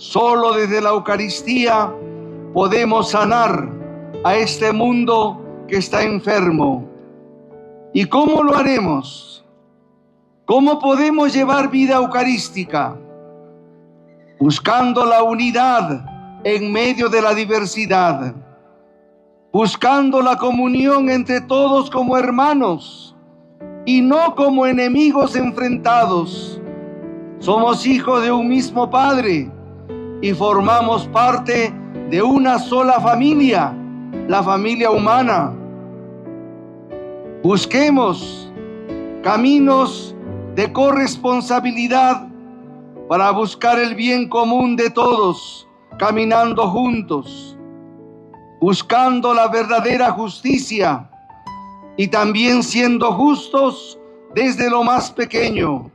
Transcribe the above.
Solo desde la Eucaristía podemos sanar a este mundo que está enfermo. ¿Y cómo lo haremos? ¿Cómo podemos llevar vida eucarística? Buscando la unidad en medio de la diversidad, buscando la comunión entre todos como hermanos y no como enemigos enfrentados. Somos hijos de un mismo Padre y formamos parte de una sola familia, la familia humana. Busquemos caminos de corresponsabilidad para buscar el bien común de todos, caminando juntos, buscando la verdadera justicia y también siendo justos desde lo más pequeño.